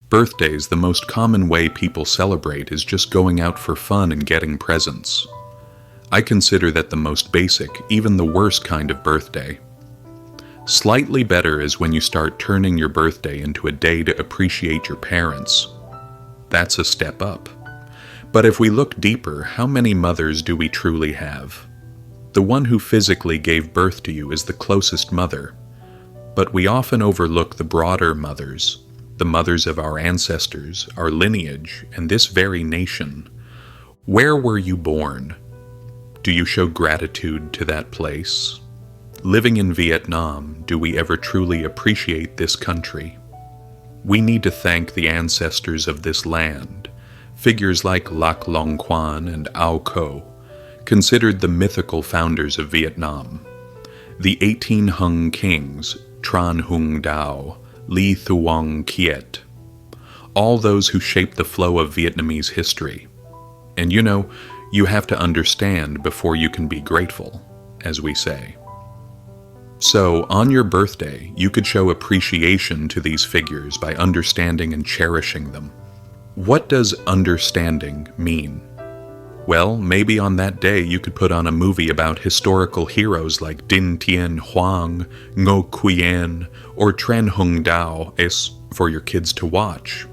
Birthdays, the most common way people celebrate is just going out for fun and getting presents. I consider that the most basic, even the worst kind of birthday. Slightly better is when you start turning your birthday into a day to appreciate your parents. That's a step up. But if we look deeper, how many mothers do we truly have? The one who physically gave birth to you is the closest mother. But we often overlook the broader mothers, the mothers of our ancestors, our lineage, and this very nation. Where were you born? Do you show gratitude to that place? Living in Vietnam, do we ever truly appreciate this country? We need to thank the ancestors of this land, figures like Lac Long Quan and Ao Co, considered the mythical founders of Vietnam. The 18 Hung kings, Tran Hung Dao, Li Thuong Kiet, all those who shaped the flow of Vietnamese history. And you have to understand before you can be grateful, as we say. So, on your birthday, you could show appreciation to these figures by understanding and cherishing them. What does understanding mean? Well, maybe on that day you could put on a movie about historical heroes like Dinh Tien Huang, Ngo Quyen, or Tran Hung Dao for your kids to watch.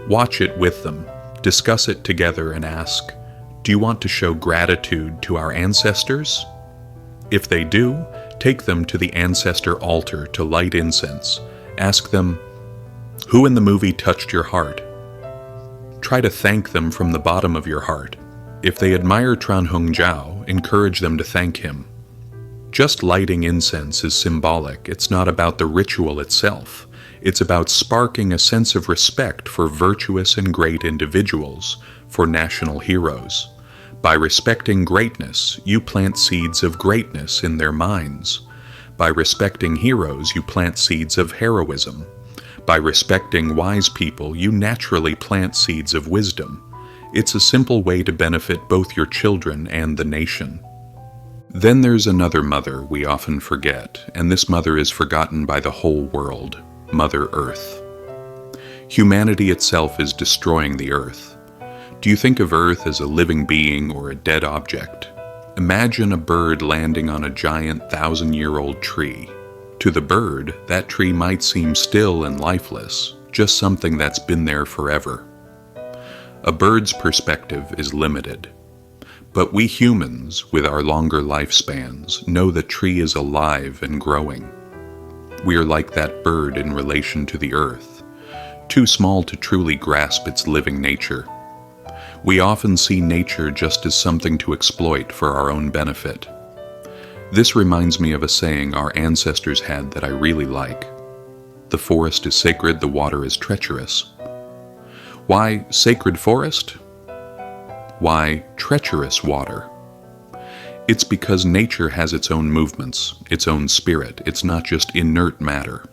Watch it with them, discuss it together, and ask, do you want to show gratitude to our ancestors? If they do, take them to the ancestor altar to light incense. Ask them, who in the movie touched your heart? Try to thank them from the bottom of your heart. If they admire Tran Hung Jiao, encourage them to thank him. Just lighting incense is symbolic. It's not about the ritual itself. It's about sparking a sense of respect for virtuous and great individuals, for national heroes. By respecting greatness, you plant seeds of greatness in their minds. By respecting heroes, you plant seeds of heroism. By respecting wise people, you naturally plant seeds of wisdom. It's a simple way to benefit both your children and the nation. Then there's another mother we often forget, and this mother is forgotten by the whole world, Mother Earth. Humanity itself is destroying the Earth. Do you think of Earth as a living being or a dead object? Imagine a bird landing on a giant 1,000-year-old tree. To the bird, that tree might seem still and lifeless, just something that's been there forever. A bird's perspective is limited. But we humans, with our longer lifespans, know the tree is alive and growing. We are like that bird in relation to the Earth, too small to truly grasp its living nature. We often see nature just as something to exploit for our own benefit. This reminds me of a saying our ancestors had that I really like. The forest is sacred, the water is treacherous. Why sacred forest? Why treacherous water? It's because nature has its own movements, its own spirit. It's not just inert matter.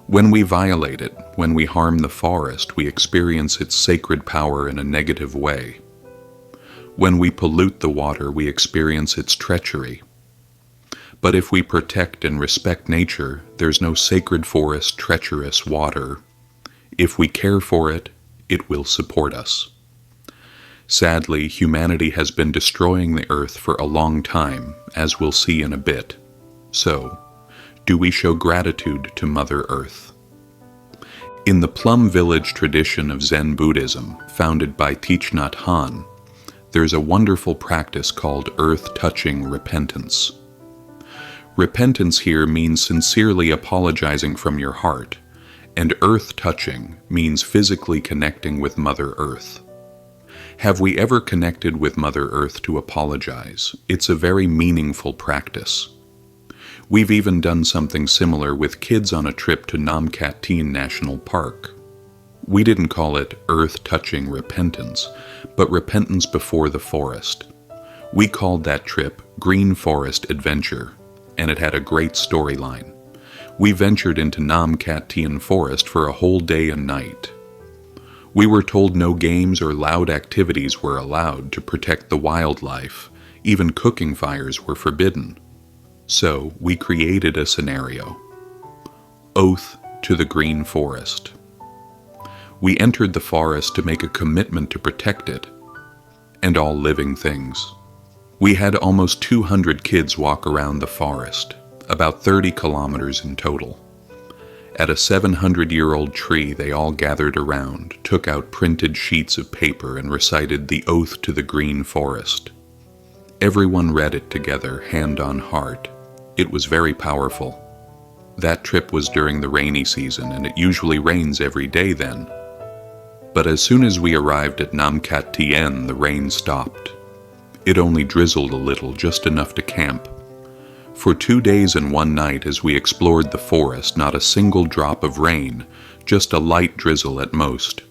When we violate it, when we harm the forest, we experience its sacred power in a negative way. When we pollute the water, we experience its treachery. But if we protect and respect nature, there's no sacred forest, treacherous water. If we care for it, it will support us. Sadly, humanity has been destroying the earth for a long time, as we'll see in a bit. So, do we show gratitude to Mother Earth? In the Plum Village tradition of Zen Buddhism, founded by Thich Nhat Hanh, there's a wonderful practice called earth-touching repentance. Repentance here means sincerely apologizing from your heart, and earth-touching means physically connecting with Mother Earth. Have we ever connected with Mother Earth to apologize? It's a very meaningful practice. We've even done something similar with kids on a trip to Nam Cat Tien National Park. We didn't call it earth-touching repentance, but repentance before the forest. We called that trip Green Forest Adventure, and it had a great storyline. We ventured into Nam Cat Tien Forest for a whole day and night. We were told no games or loud activities were allowed to protect the wildlife. Even cooking fires were forbidden. So we created a scenario. Oath to the Green Forest. We entered the forest to make a commitment to protect it and all living things. We had almost 200 kids walk around the forest, about 30 kilometers in total. At a 700-year-old tree, they all gathered around, took out printed sheets of paper, and recited the oath to the green forest. Everyone read it together, hand on heart. It was very powerful. That trip was during the rainy season, and it usually rains every day then. But as soon as we arrived at Nam Kat Tien, the rain stopped. It only drizzled a little, just enough to camp. For 2 days and 1 night as we explored the forest, not a single drop of rain, just a light drizzle at most.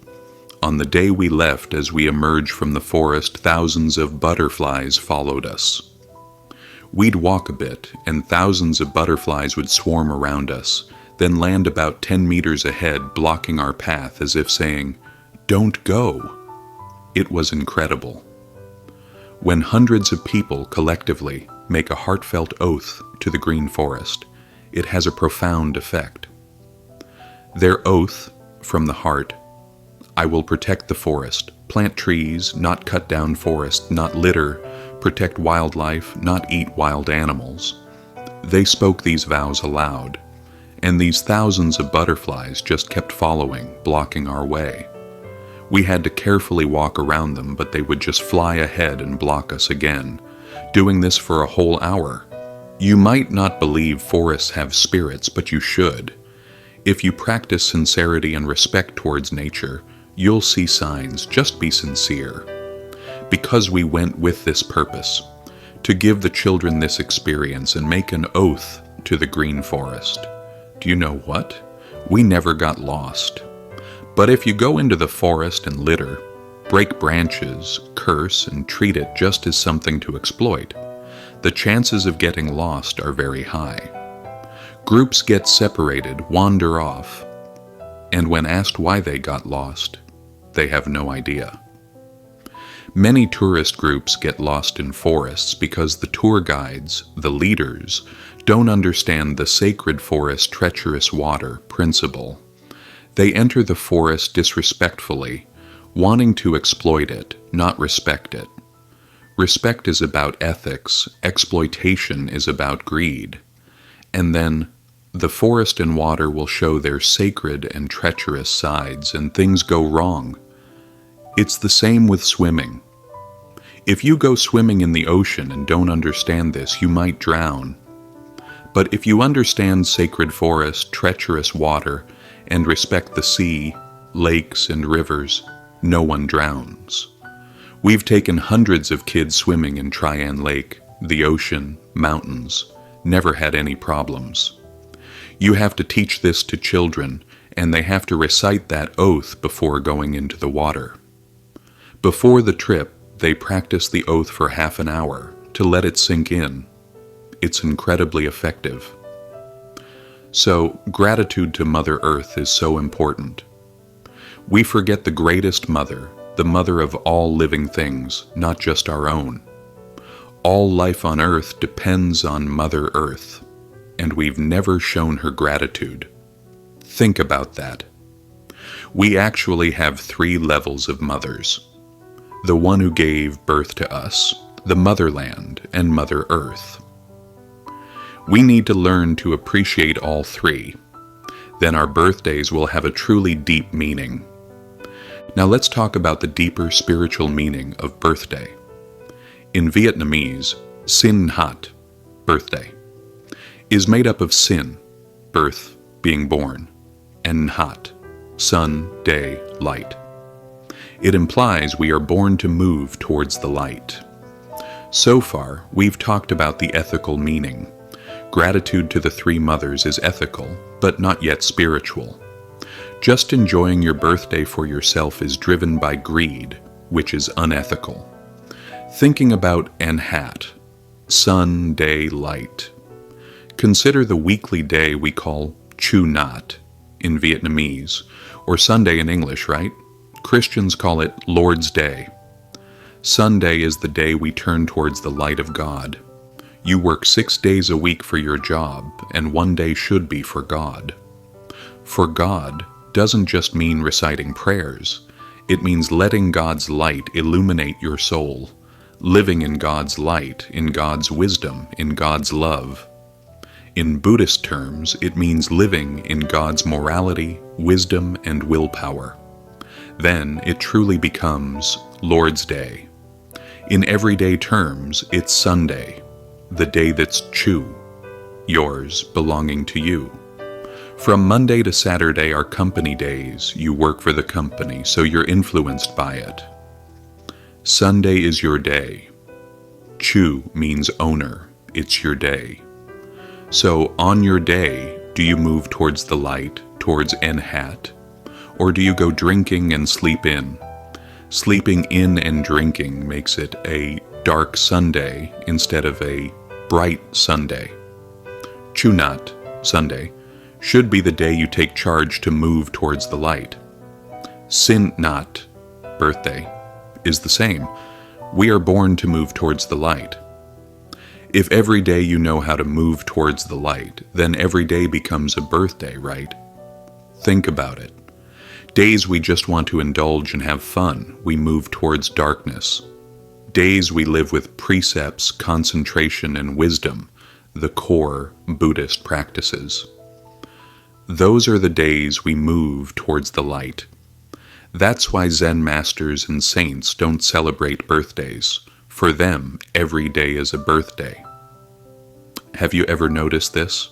On the day we left, as we emerged from the forest, thousands of butterflies followed us. We'd walk a bit, and thousands of butterflies would swarm around us, then land about 10 meters ahead, blocking our path as if saying, "Don't go." It was incredible. When hundreds of people collectively make a heartfelt oath to the green forest, it has a profound effect. Their oath from the heart: I will protect the forest, plant trees, not cut down forest, not litter, protect wildlife, not eat wild animals. They spoke these vows aloud, and these thousands of butterflies just kept following, blocking our way. We had to carefully walk around them, but they would just fly ahead and block us again, doing this for a whole hour. You might not believe forests have spirits, but you should. If you practice sincerity and respect towards nature, you'll see signs. Just be sincere. Because we went with this purpose, to give the children this experience and make an oath to the green forest. Do you know what? We never got lost. But if you go into the forest and litter, break branches, curse, and treat it just as something to exploit, the chances of getting lost are very high. Groups get separated, wander off, and when asked why they got lost, they have no idea. Many tourist groups get lost in forests because the tour guides, the leaders, don't understand the sacred forest treacherous water principle. They enter the forest disrespectfully, wanting to exploit it, not respect it. Respect is about ethics, exploitation is about greed. And then, the forest and water will show their sacred and treacherous sides, and things go wrong. It's the same with swimming. If you go swimming in the ocean and don't understand this, you might drown. But if you understand sacred forest, treacherous water, and respect the sea, lakes, and rivers, no one drowns. We've taken hundreds of kids swimming in Tran Lake, the ocean, mountains, never had any problems. You have to teach this to children, and they have to recite that oath before going into the water. Before the trip, they practice the oath for half an hour to let it sink in. It's incredibly effective. So, gratitude to Mother Earth is so important. We forget the greatest mother, the mother of all living things, not just our own. All life on Earth depends on Mother Earth, and we've never shown her gratitude. Think about that. We actually have 3 levels of mothers. The one who gave birth to us, the motherland, and Mother Earth. We need to learn to appreciate all 3. Then our birthdays will have a truly deep meaning. Now let's talk about the deeper spiritual meaning of birthday. In Vietnamese, sinh nhật, birthday, is made up of sinh, birth, being born, and nhật, sun, day, light. It implies we are born to move towards the light. So far, we've talked about the ethical meaning. Gratitude to the 3 mothers is ethical, but not yet spiritual. Just enjoying your birthday for yourself is driven by greed, which is unethical. Thinking about en hat, sun, day, light. Consider the weekly day we call Chu Nhat in Vietnamese, or Sunday in English, right? Christians call it Lord's Day. Sunday is the day we turn towards the light of God. You work 6 days a week for your job, and 1 day should be for God. For God, doesn't just mean reciting prayers. It means letting God's light illuminate your soul, living in God's light, in God's wisdom, in God's love. In Buddhist terms, it means living in God's morality, wisdom, and willpower. Then it truly becomes Lord's Day. In everyday terms, it's Sunday, the day that's Chu, yours, belonging to you. From Monday to Saturday are company days. You work for the company, so you're influenced by it. Sunday is your day. Chu means owner. It's your day. So on your day, do you move towards the light, towards Enhat? Or do you go drinking and sleep in? Sleeping in and drinking makes it a dark Sunday instead of a bright Sunday. Chunat, Sunday, should be the day you take charge to move towards the light. Sintnat, birthday, is the same. We are born to move towards the light. If every day you know how to move towards the light, then every day becomes a birthday, right? Think about it. Days we just want to indulge and have fun, we move towards darkness. Days we live with precepts, concentration, and wisdom, the core Buddhist practices. Those are the days we move towards the light. That's why Zen masters and saints don't celebrate birthdays. For them, every day is a birthday. Have you ever noticed this?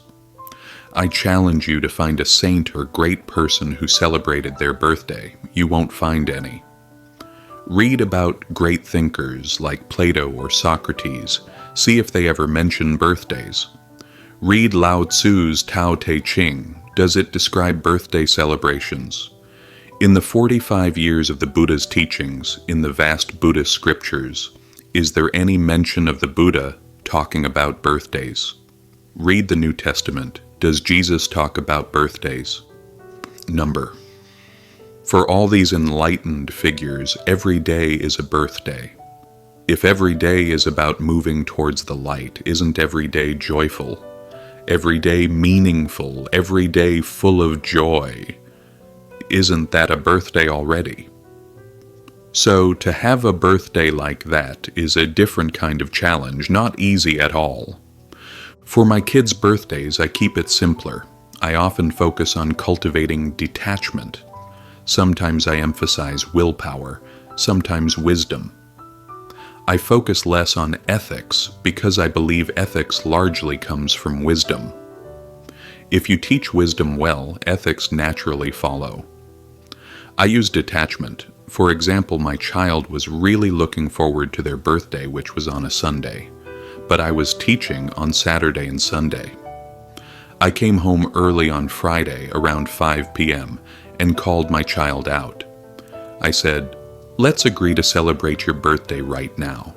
I challenge you to find a saint or great person who celebrated their birthday. You won't find any. Read about great thinkers like Plato or Socrates. See if they ever mention birthdays. Read Lao Tzu's Tao Te Ching. Does it describe birthday celebrations? In the 45 years of the Buddha's teachings, in the vast Buddhist scriptures, is there any mention of the Buddha talking about birthdays? Read the New Testament. Does Jesus talk about birthdays? Number. For all these enlightened figures, every day is a birthday. If every day is about moving towards the light, isn't every day joyful? Every day meaningful, every day full of joy. Isn't that a birthday already? So to have a birthday like that is a different kind of challenge, not easy at all. For my kids' birthdays, I keep it simpler. I often focus on cultivating detachment. Sometimes I emphasize willpower, sometimes wisdom. I focus less on ethics because I believe ethics largely comes from wisdom. If you teach wisdom well, ethics naturally follow. I use detachment. For example, my child was really looking forward to their birthday, which was on a Sunday, but I was teaching on Saturday and Sunday. I came home early on Friday around 5 p.m. and called my child out. I said, "Let's agree to celebrate your birthday right now.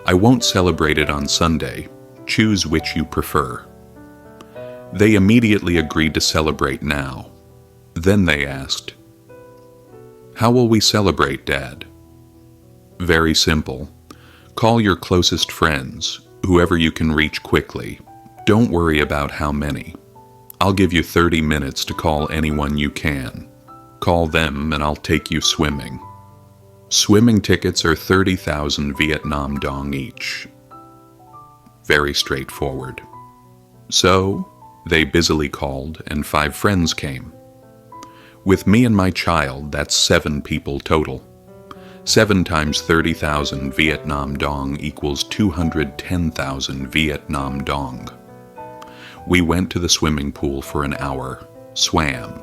I won't celebrate it on Sunday. Choose which you prefer." They immediately agreed to celebrate now. Then they asked, "How will we celebrate, Dad?" Very simple. Call your closest friends, whoever you can reach quickly. Don't worry about how many. I'll give you 30 minutes to call anyone you can. Call them and I'll take you swimming. Swimming tickets are 30,000 Vietnam dong each. Very straightforward. So, they busily called and 5 friends came. With me and my child, that's 7 people total. 7 times 30,000 Vietnam dong equals 210,000 Vietnam dong. We went to the swimming pool for an hour, swam,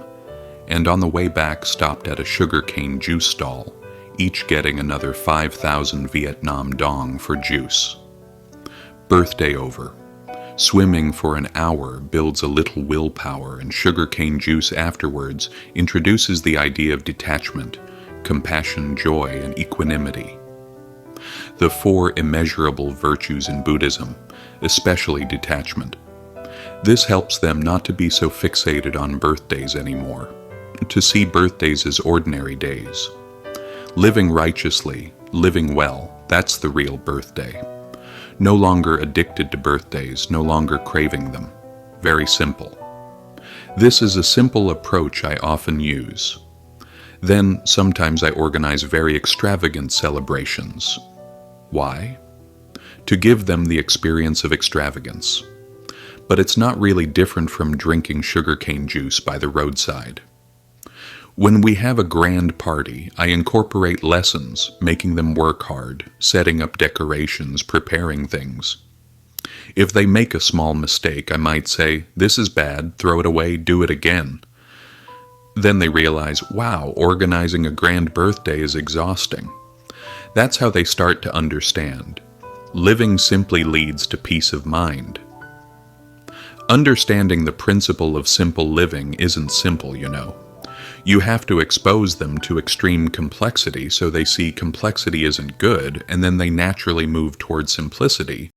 and on the way back stopped at a sugarcane juice stall, each getting another 5,000 Vietnam dong for juice. Birthday over. Swimming for an hour builds a little willpower, and sugarcane juice afterwards introduces the idea of detachment, compassion, joy, and equanimity. The 4 immeasurable virtues in Buddhism, especially detachment. This helps them not to be so fixated on birthdays anymore, to see birthdays as ordinary days. Living righteously, living well, that's the real birthday. No longer addicted to birthdays, no longer craving them. Very simple. This is a simple approach I often use. Then, sometimes I organize very extravagant celebrations. Why? To give them the experience of extravagance. But it's not really different from drinking sugarcane juice by the roadside. When we have a grand party, I incorporate lessons, making them work hard, setting up decorations, preparing things. If they make a small mistake, I might say, "This is bad, throw it away, do it again." Then they realize, wow, organizing a grand birthday is exhausting. That's how they start to understand. Living simply leads to peace of mind. Understanding the principle of simple living isn't simple, you know. You have to expose them to extreme complexity so they see complexity isn't good, and then they naturally move toward simplicity,